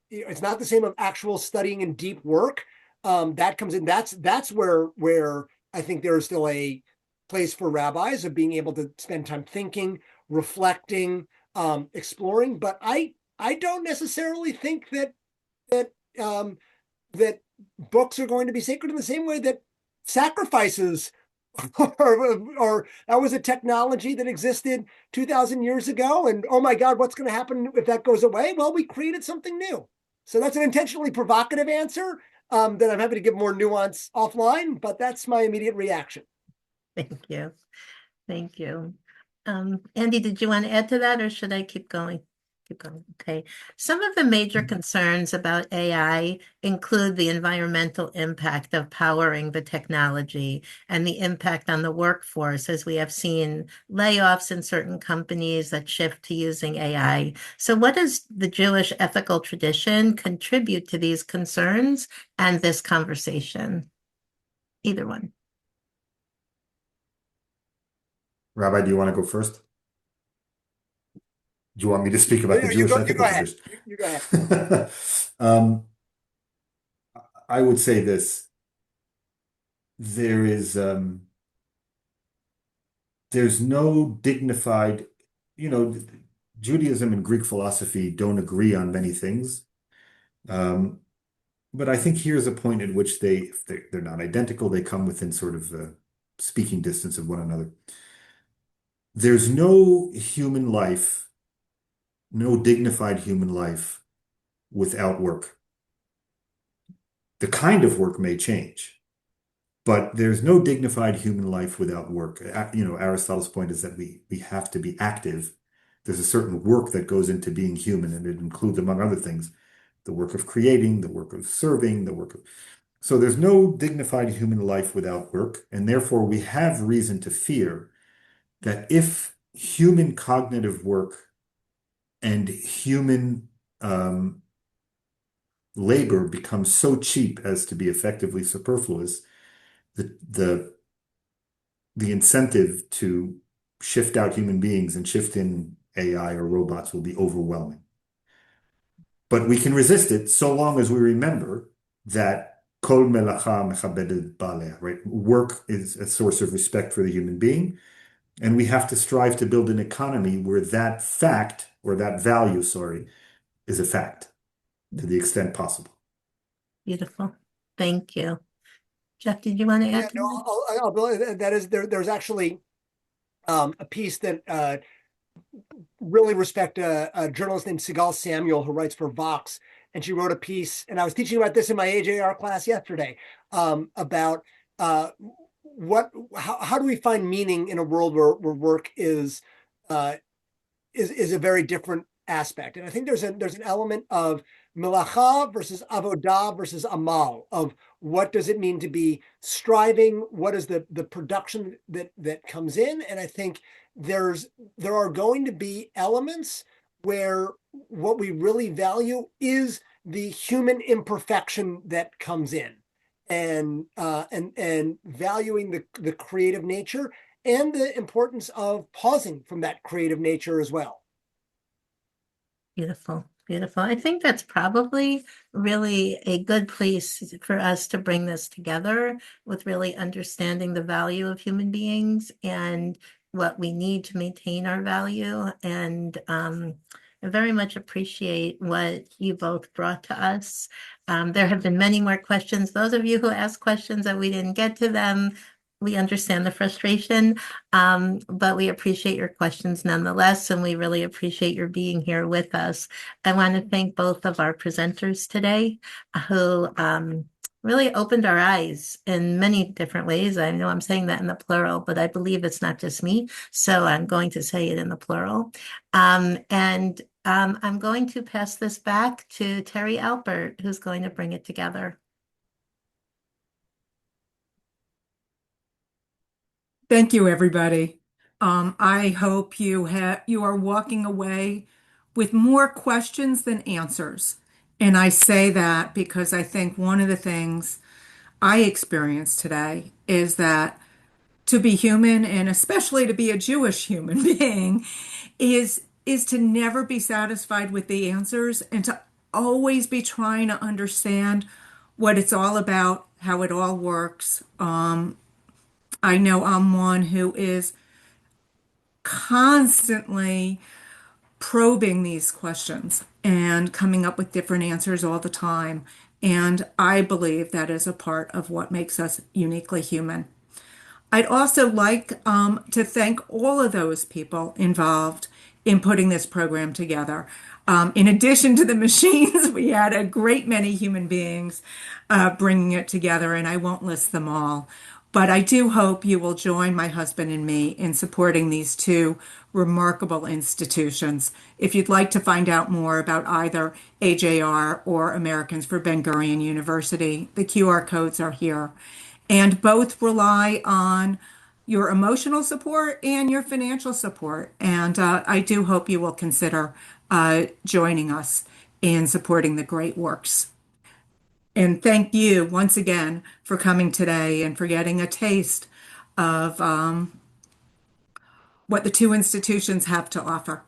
it's not the same of actual studying and deep work. That comes in. That's where I think there is still a place for rabbis of being able to spend time thinking, reflecting, exploring. But I don't necessarily think that books are going to be sacred in the same way that sacrifices or that was a technology that existed 2,000 years ago. And oh my God, what's going to happen if that goes away? Well, we created something new. So that's an intentionally provocative answer that I'm happy to give more nuance offline, but that's my immediate reaction. Thank you. Thank you. Andy, did you want to add to that or should I keep going? Keep going. Okay. Some of the major concerns about AI include the environmental impact of powering the technology and the impact on the workforce, as we have seen layoffs in certain companies that shift to using AI. So, what does the Jewish ethical tradition contribute to these concerns and this conversation? Either one. Rabbi, do you want to go first? Do you want me to speak about the You Jewish go. You ethical go ahead. tradition? You go ahead. Um, I would say this. There is there's no dignified, you know, Judaism and Greek philosophy don't agree on many things. Um, but I think here's a point at which they're not identical. They come within sort of speaking distance of one another. There's no human life, no dignified human life without work. The kind of work may change, but there's no dignified human life without work. Aristotle's point is that we have to be active. There's a certain work that goes into being human, and it includes, among other things, the work of creating, the work of serving, the work of. So there's no dignified human life without work, and therefore we have reason to fear that if human cognitive work and human labor becomes so cheap as to be effectively superfluous, the the incentive to shift out human beings and shift in AI or robots will be overwhelming. But we can resist it so long as we remember that kol melacha mechabedet baaleh, right? Work is a source of respect for the human being, and we have to strive to build an economy where that fact, or that value, sorry, is a fact to the extent possible. Beautiful. Thank you. Jeff, did you want to Yeah, add no, something? that is there's actually a piece that really respect a journalist named Sigal Samuel who writes for Vox, and she wrote a piece, and I was teaching about this in my AJR class yesterday, about how do we find meaning in a world where work uh, is a very different aspect. And I think there's an element of melacha versus avodah versus amal, of what does it mean to be striving, what is the production that comes in. And I think there are going to be elements where what we really value is the human imperfection that comes in, and valuing the creative nature and the importance of pausing from that creative nature as well. Beautiful, beautiful. I think that's probably really a good place for us to bring this together with really understanding the value of human beings and what we need to maintain our value. And I very much appreciate what you both brought to us. There have been many more questions. Those of you who asked questions and we didn't get to them, we understand the frustration, but we appreciate your questions nonetheless, and we really appreciate your being here with us. I want to thank both of our presenters today who really opened our eyes in many different ways. I know I'm saying that in the plural, but I believe it's not just me, so I'm going to say it in the plural. And I'm going to pass this back to Terry Alpert, who's going to bring it together. Thank you, everybody. I hope you are walking away with more questions than answers. And I say that because I think one of the things I experienced today is that to be human, and especially to be a Jewish human being, is to never be satisfied with the answers and to always be trying to understand what it's all about, how it all works. I know I'm one who is constantly probing these questions and coming up with different answers all the time. And I believe that is a part of what makes us uniquely human. I'd also like to thank all of those people involved in putting this program together. In addition to the machines, we had a great many human beings bringing it together, and I won't list them all. But I do hope you will join my husband and me in supporting these two remarkable institutions. If you'd like to find out more about either AJR or Americans for Ben-Gurion University, the QR codes are here. And both rely on your emotional support and your financial support. And I do hope you will consider joining us in supporting the great works. And thank you once again for coming today and for getting a taste of what the two institutions have to offer.